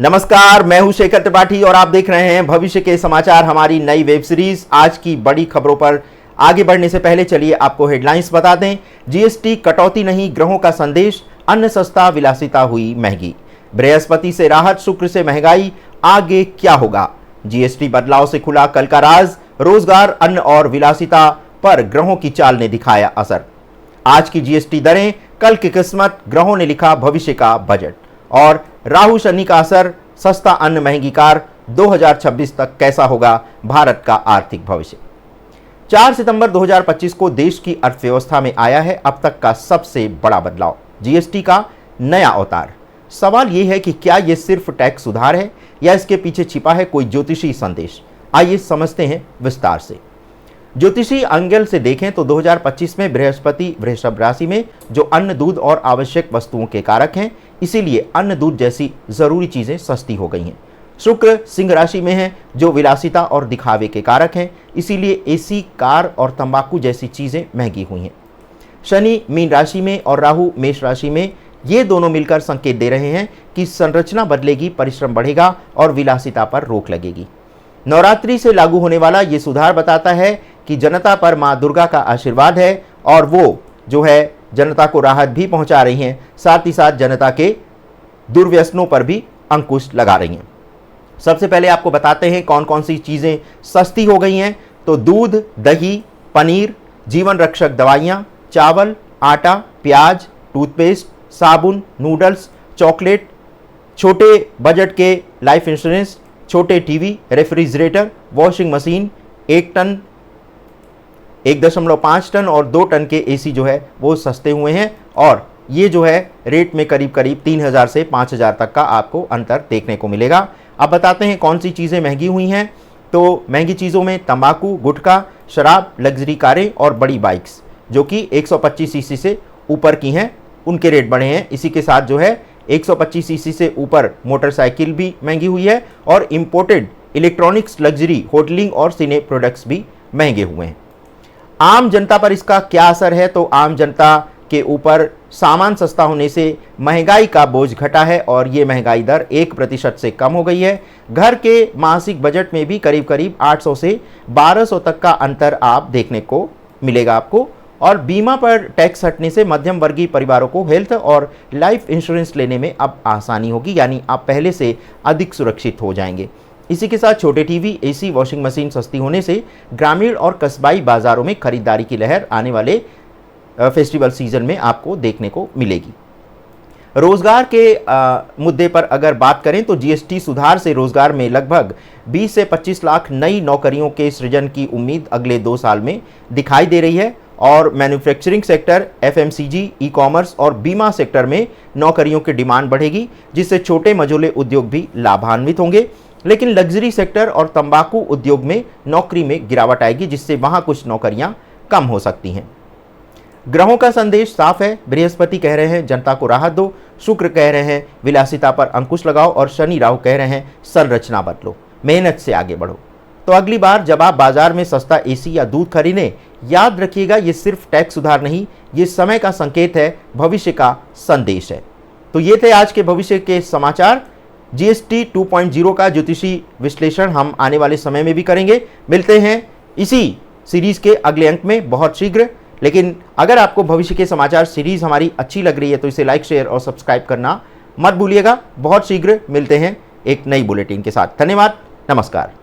नमस्कार, मैं हूं शेखर त्रिपाठी और आप देख रहे हैं भविष्य के समाचार, हमारी नई वेब सीरीज। आज की बड़ी खबरों पर आगे बढ़ने से पहले चलिए आपको हेडलाइंस बता दें। जीएसटी कटौती नहीं, ग्रहों का संदेश, अन्न सस्ता, विलासिता हुई महंगी। बृहस्पति से राहत, शुक्र से महंगाई, आगे क्या होगा? जीएसटी बदलाव से खुला कल का राज, रोजगार, अन्न और विलासिता पर ग्रहों की चाल ने दिखाया असर। आज की जीएसटी दरें, कल की किस्मत, ग्रहों ने लिखा भविष्य का बजट। और राहु शनि का असर, सस्ता अन्न, महंगी कार, 2026 तक कैसा होगा भारत का आर्थिक भविष्य। 4 सितंबर 2025 को देश की अर्थव्यवस्था में आया है अब तक का सबसे बड़ा बदलाव, जीएसटी का नया अवतार। सवाल यह है कि क्या यह सिर्फ टैक्स सुधार है या इसके पीछे छिपा है कोई ज्योतिषी संदेश। आइए समझते हैं विस्तार से। ज्योतिषी एंगल से देखें तो 2025 में बृहस्पति वृषभ राशि में, जो अन्न, दूध और आवश्यक वस्तुओं के कारक हैं, इसीलिए अन्न, दूध जैसी जरूरी चीजें सस्ती हो गई हैं। शुक्र सिंह राशि में है, जो विलासिता और दिखावे के कारक हैं, इसीलिए एसी, कार और तंबाकू जैसी चीजें महंगी हुई हैं। शनि मीन राशि में और राहु मेष राशि में, ये दोनों मिलकर संकेत दे रहे हैं कि संरचना बदलेगी, परिश्रम बढ़ेगा और विलासिता पर रोक लगेगी। नवरात्रि से लागू होने वाला ये सुधार बताता है कि जनता पर मां दुर्गा का आशीर्वाद है और वो जो है जनता को राहत भी पहुंचा रही हैं, साथ ही साथ जनता के दुर्व्यसनों पर भी अंकुश लगा रही हैं। सबसे पहले आपको बताते हैं कौन कौन सी चीज़ें सस्ती हो गई हैं। तो दूध, दही, पनीर, जीवन रक्षक दवाइयाँ, चावल, आटा, प्याज, टूथपेस्ट, साबुन, नूडल्स, चॉकलेट, छोटे बजट के लाइफ इंश्योरेंस, छोटे TV, refrigerator, washing machine, 1.5 ton और 2 टन के एसी जो है वो सस्ते हुए हैं और ये जो है रेट में करीब 3000 से 5000 तक का आपको अंतर देखने को मिलेगा। अब बताते हैं कौन सी चीज़ें महंगी हुई हैं। तो महंगी चीज़ों में तंबाकू, गुटखा, शराब, लग्जरी कारें और बड़ी बाइक्स जो कि 125 सीसी से ऊपर की हैं, उनके रेट बढ़े हैं। इसी के साथ जो है 125 सीसी से ऊपर मोटरसाइकिल भी महंगी हुई है और इम्पोर्टेड इलेक्ट्रॉनिक्स, लग्जरी, होटलिंग और सिने प्रोडक्ट्स भी महंगे हुए हैं। आम जनता पर इसका क्या असर है? तो आम जनता के ऊपर सामान सस्ता होने से महंगाई का बोझ घटा है और ये महंगाई दर 1% से कम हो गई है। घर के मासिक बजट में भी करीब 800 से 1200 तक का अंतर आप देखने को मिलेगा आपको। और बीमा पर टैक्स हटने से मध्यम वर्गीय परिवारों को हेल्थ और लाइफ इंश्योरेंस लेने में अब आसानी होगी, यानी आप पहले से अधिक सुरक्षित हो जाएंगे। इसी के साथ छोटे टीवी, एसी, वॉशिंग मशीन सस्ती होने से ग्रामीण और कस्बाई बाजारों में खरीदारी की लहर आने वाले फेस्टिवल सीजन में आपको देखने को मिलेगी। रोजगार के मुद्दे पर अगर बात करें तो जीएसटी सुधार से रोजगार में लगभग 20 से 25 लाख नई नौकरियों के सृजन की उम्मीद अगले 2 साल में दिखाई दे रही है और manufacturing sector, FMCG, e commerce और बीमा सेक्टर में नौकरियों की डिमांड बढ़ेगी, जिससे छोटे मझोले उद्योग भी लाभान्वित होंगे। लेकिन लग्जरी सेक्टर और तंबाकू उद्योग में नौकरी में गिरावट आएगी, जिससे वहां कुछ नौकरियां कम हो सकती हैं। ग्रहों का संदेश साफ है। बृहस्पति कह रहे हैं जनता को राहत दो, शुक्र कह रहे हैं विलासिता पर अंकुश लगाओ और शनि राहु कह रहे हैं संरचना बदलो, मेहनत से आगे बढ़ो। तो अगली बार जब आप बाजार में सस्ता एसी या दूध खरीदें, याद रखिएगा ये सिर्फ टैक्स सुधार नहीं, ये समय का संकेत है, भविष्य का संदेश है। तो ये थे आज के भविष्य के समाचार। जीएसटी 2.0 का ज्योतिषी विश्लेषण हम आने वाले समय में भी करेंगे। मिलते हैं इसी सीरीज के अगले अंक में बहुत शीघ्र। लेकिन अगर आपको भविष्य के समाचार सीरीज हमारी अच्छी लग रही है तो इसे लाइक, शेयर और सब्सक्राइब करना मत भूलिएगा। बहुत शीघ्र मिलते हैं एक नई बुलेटिन के साथ। धन्यवाद, नमस्कार।